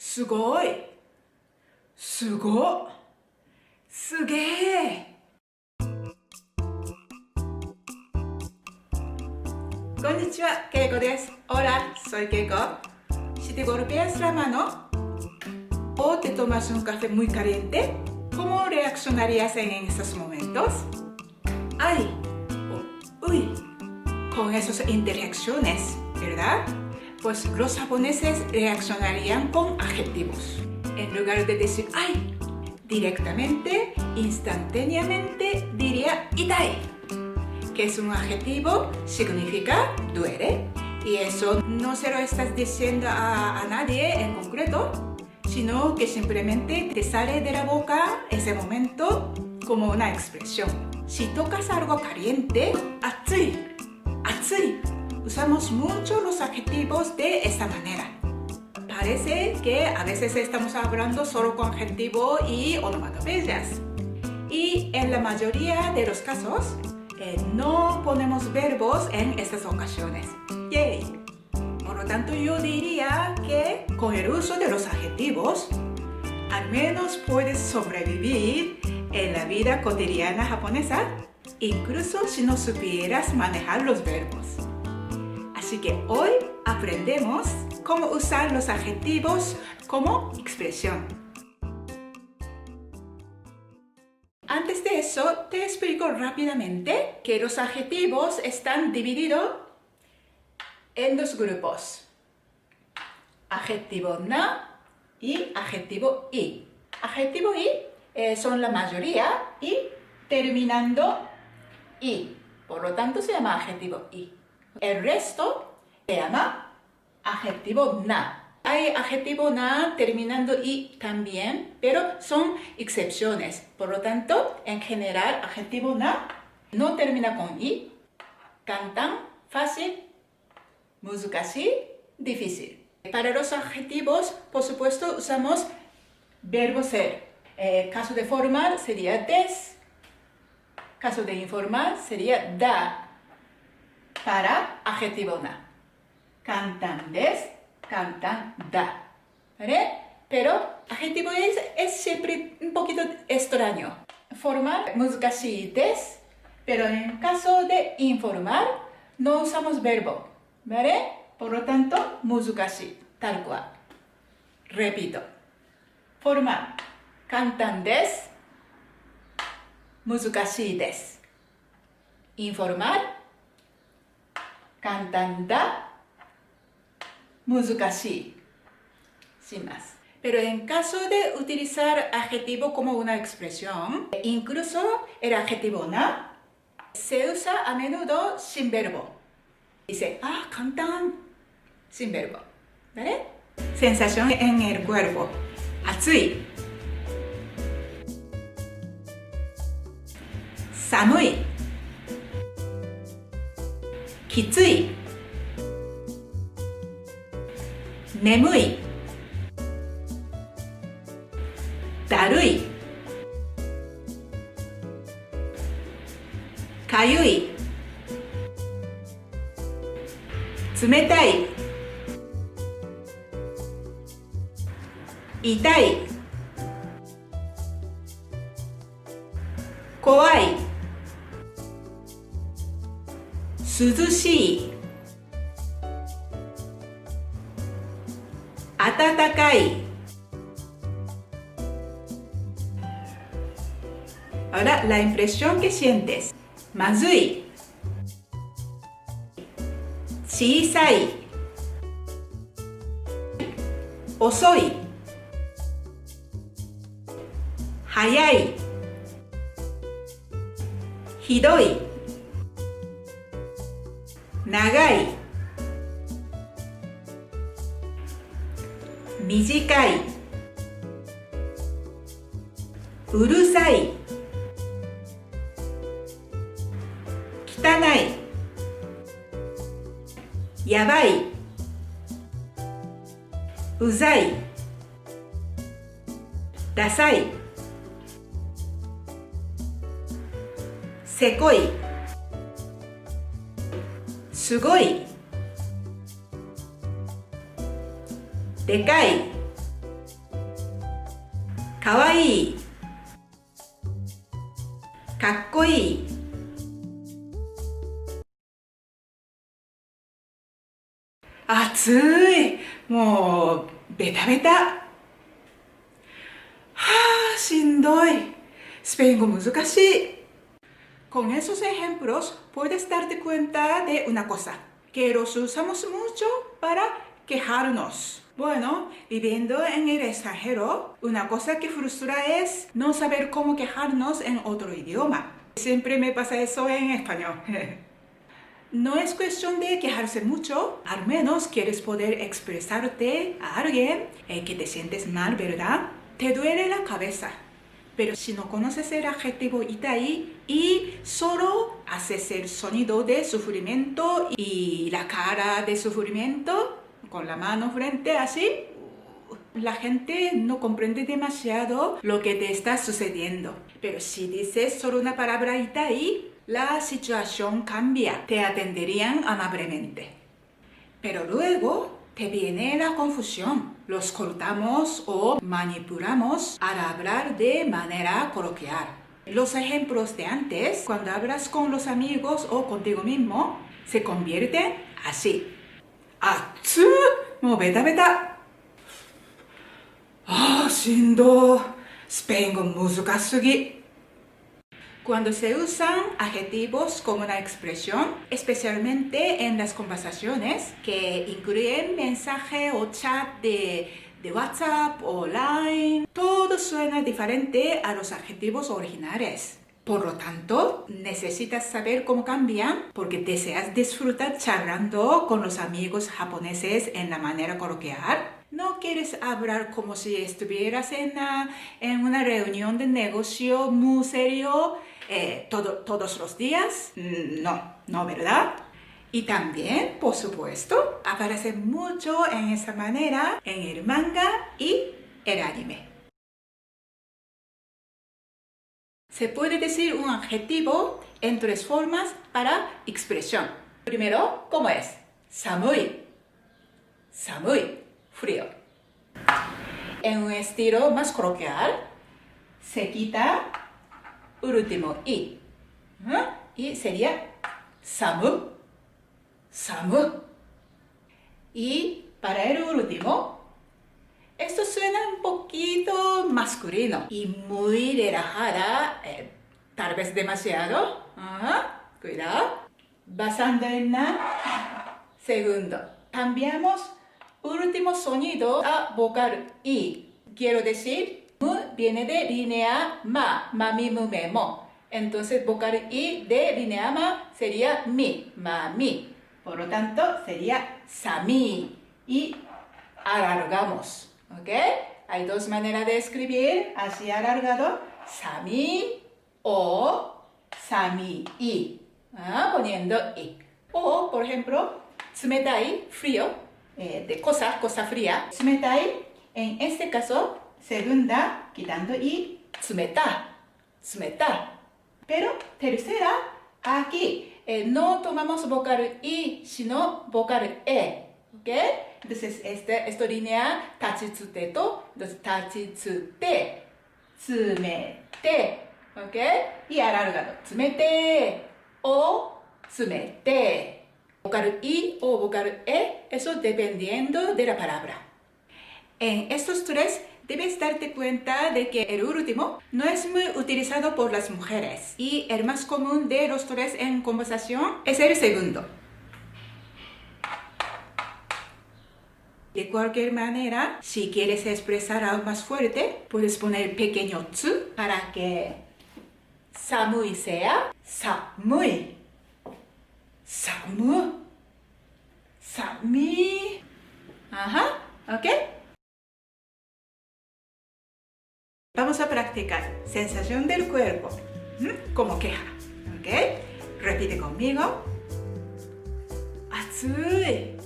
すごい、すご、すげえ。こんにちは、ケイコです。Hola, soy Keiko. Si te golpeas la mano o te tomas un café muy caliente, ¿cómo reaccionarías en estos momentos? ¡Ay! O ¡uy! Con esas interjecciones, ¿verdad? Pues los japoneses reaccionarían con adjetivos. En lugar de decir ¡ay!, directamente, instantáneamente diría itai, que es un adjetivo, significa duele, y eso no se lo estás diciendo a nadie en concreto, sino que simplemente te sale de la boca ese momento como una expresión. Si tocas algo caliente, atsui, atsui, usamos mucho los adjetivos de esta manera. Parece que a veces estamos hablando solo con adjetivo y onomatopeyas. Y en la mayoría de los casos, no ponemos verbos en estas ocasiones. ¡Yay! Por lo tanto, yo diría que con el uso de los adjetivos, al menos puedes sobrevivir en la vida cotidiana japonesa, incluso si no supieras manejar los verbos. Así que hoy aprendemos cómo usar los adjetivos como expresión. Antes de eso, te explico rápidamente que los adjetivos están divididos en dos grupos. Adjetivo na y adjetivo i. Adjetivo i son la mayoría y terminando i. Por lo tanto, se llama adjetivo i. El resto se llama adjetivo na. Hay adjetivo na terminando i también, pero son excepciones. Por lo tanto, en general, adjetivo na no termina con i. Kantan, fácil, muzukashii, difícil. Para los adjetivos, por supuesto, usamos verbo ser. Caso de formal sería des. Caso de informal sería da. Para adjetivo na. Kantan des, kantan da. ¿Vale? Pero adjetivo es siempre un poquito extraño. Formal, muzukashii des. Pero en caso de informal, no usamos verbo. ¿Vale? Por lo tanto, muzukashii, tal cual. Repito. Formal, kantan desu, muzukashii desu. Informal, kantan da, muzukashii. Sin más. Pero en caso de utilizar adjetivo como una expresión, incluso el adjetivo na se usa a menudo sin verbo. Dice, kantan, sin verbo. ¿Vale? Sensación en el cuerpo. Atsui. Samui. Kitsui. Nemui. Darui. Kayui. 冷たい、痛い、怖い、涼しい、暖かい。Ahora la impresión que sientes. まずい、小さい、遅い、早い、ひどい、長い、短い、うるさい、汚い、やばい、うざい、ダサい、せこい、すごい、でかい、かわいい、かっこいい。暑い、もうベタベタ。はあ、しんどい。スペイン語難しい。Con esos ejemplos puedes darte cuenta de una cosa, que los usamos mucho para quejarnos. Bueno, viviendo en el extranjero, una cosa que frustra es no saber cómo quejarnos en otro idioma. Siempre me pasa eso en español. No es cuestión de quejarse mucho, al menos quieres poder expresarte a alguien que te sientes mal, ¿verdad? Te duele la cabeza. Pero si no conoces el adjetivo itai y solo haces el sonido de sufrimiento y la cara de sufrimiento con la mano frente así, la gente no comprende demasiado lo que te está sucediendo. Pero si dices solo una palabra itai, la situación cambia, te atenderían amablemente. Pero luego te viene la confusión. Los cortamos o manipulamos al hablar de manera coloquial. Los ejemplos de antes, cuando hablas con los amigos o contigo mismo, se convierten así. Atsu, mo beta beta. Ah, shindo. スペイン語難しすぎ。Cuando se usan adjetivos como una expresión, especialmente en las conversaciones que incluyen mensaje o chat de WhatsApp o Line, todo suena diferente a los adjetivos originales. Por lo tanto, necesitas saber cómo cambian porque deseas disfrutar charlando con los amigos japoneses en la manera coloquial. ¿No quieres hablar como si estuvieras en una reunión de negocio muy serio todos los días? No, ¿verdad? Y también, por supuesto, aparece mucho en esa manera en el manga y el anime. Se puede decir un adjetivo en tres formas para expresión. Primero, ¿cómo es? Samui. Samui. Frío. En un estilo más coloquial, se quita último i. Y sería samu. Samu. Y para el último, esto suena un poquito masculino y muy relajada, tal vez demasiado. Cuidado. Basando en la segundo. Cambiamos último sonido a vocal i. Quiero decir, mu viene de línea ma, mami, mu, me, mo. Entonces, vocal i de línea ma sería mi, mami. Por lo tanto, sería sami. Y alargamos. ¿Ok? Hay dos maneras de escribir así alargado. Sami o sami i. Poniendo i. O, por ejemplo, tsumetai, frío. De cosa fría. Tsumetai, en este caso, segunda, quitando i, tsumeta. Pero tercera, aquí, no tomamos vocal i, sino vocal e. ¿Ok? Entonces, esta línea, tachitsute to, entonces, tachitsute, tsumete. ¿Ok? Y alargado, tsumete o tsumete. Vocal I o vocal E, eso dependiendo de la palabra. En estos tres, debes darte cuenta de que el último no es muy utilizado por las mujeres y el más común de los tres en conversación es el segundo. De cualquier manera, si quieres expresar algo más fuerte, puedes poner pequeño tsu para que samui sea samui. Sami. ¿Ok? Vamos a practicar sensación del cuerpo como queja. ¿Ok? Repite conmigo. Atsui.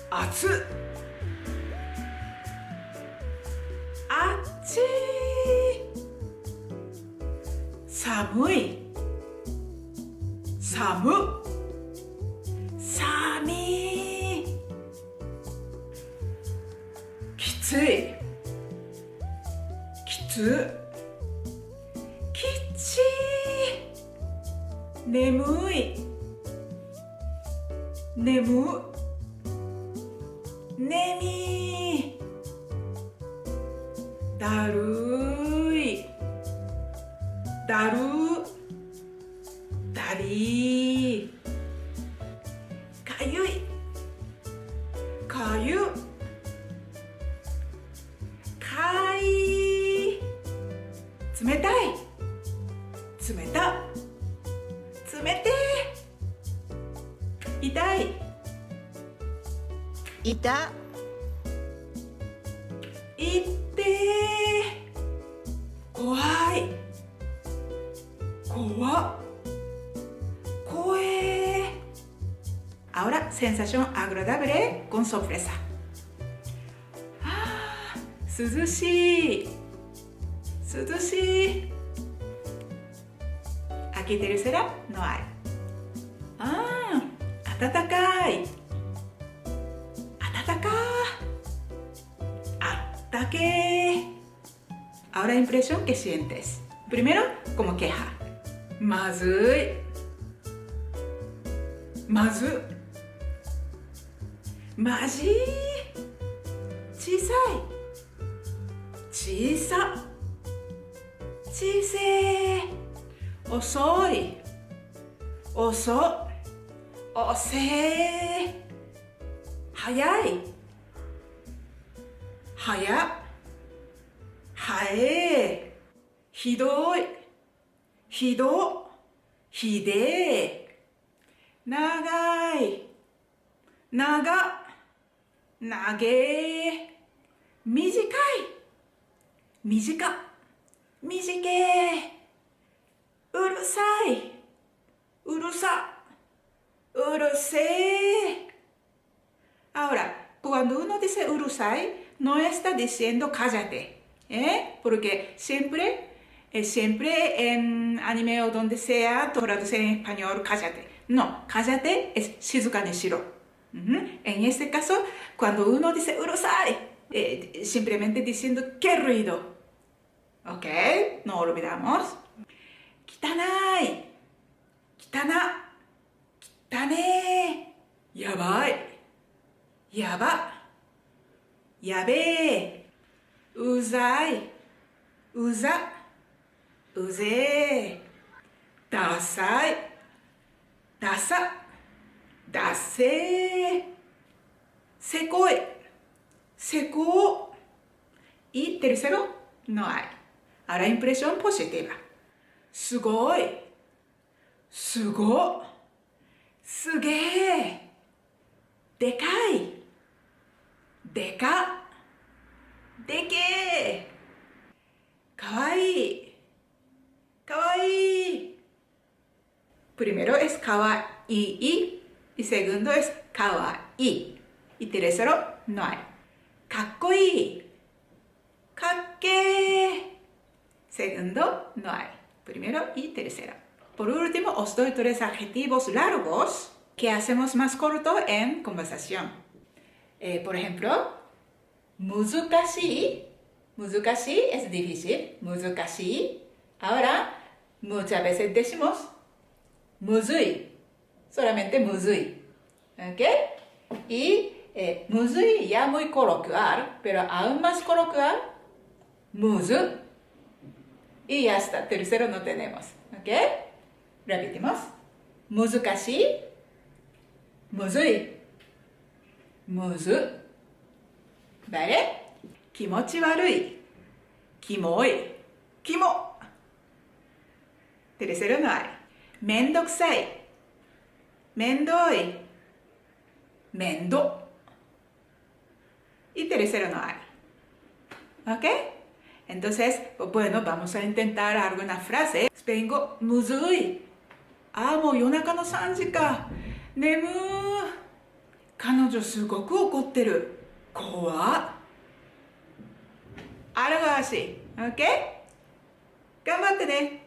Atsu. Achi. Samui. Samu. Sami. Kitsu. つい、きつ、きちい、眠い、眠、ねみ、だるい、だる、だり、かゆい、かゆ、かい、冷たい、冷た、冷て、痛い、いた、いってー、怖い、怖、怖え。Ahora, sensación agradable con sorpresa. 涼しい、涼しい。Aquí tercera no hay. 暖かい、暖か、あったけ。Ahora impresión que sientes. Primero, como queja. まずい、まず、まじい、小さい、小さ、小せ、遅い、遅、おせ、早い、早、はえ、ひどい、ひど、ひでえ、長い、長、長え、短い、短、短え、うるさい、うるさ、うるせえ。Ahora, cuando uno dice urusai, no está diciendo cállate, porque siempre en anime o donde sea, traduce en español cállate. No, cállate es shizuka ni shiro. En este caso, cuando uno dice urusai, simplemente diciendo qué ruido. ¿Ok? No olvidamos. Kitanai, kitana, kitane, yabai. やば、やべえ、うざい、うざ、うぜえ、ダサい、ダサ、ダセえ、せこい、せこい。Y tercero, no hay. Ahora impresión positiva. すごい、すご、すげえ、でかい、でか、でけえ、かわいい、かわいい。Primero es kawaii y segundo es kawaii. Y tercero no hay. かっこいい、かっけえ。Segundo no hay. Primero y tercero. Por último, os doy 3 adjetivos largos que hacemos más corto en conversación. Por ejemplo, 難しい。難しい es difícil. 難しい。Ahora, muchas veces decimos むずい。solamente むずい。¿Ok? Y むずい ya muy coloquial, pero aún más coloquial, むず。Y ya está. Tercero no tenemos. ¿Ok? Repetimos. 難しい。むずい。むず。¿Vale? 気持ち悪い、キモい、キモ。Tercero no hay. めんどくさい、めんどい、めんど。Y tercero no hay. ¿Ok? Entonces, bueno, vamos a intentar alguna frase. スペイン語、むずい。もう夜中の3時か。眠ー。彼女すごく怒ってる。怖っ。algo así, ¿ok? 頑張ってね。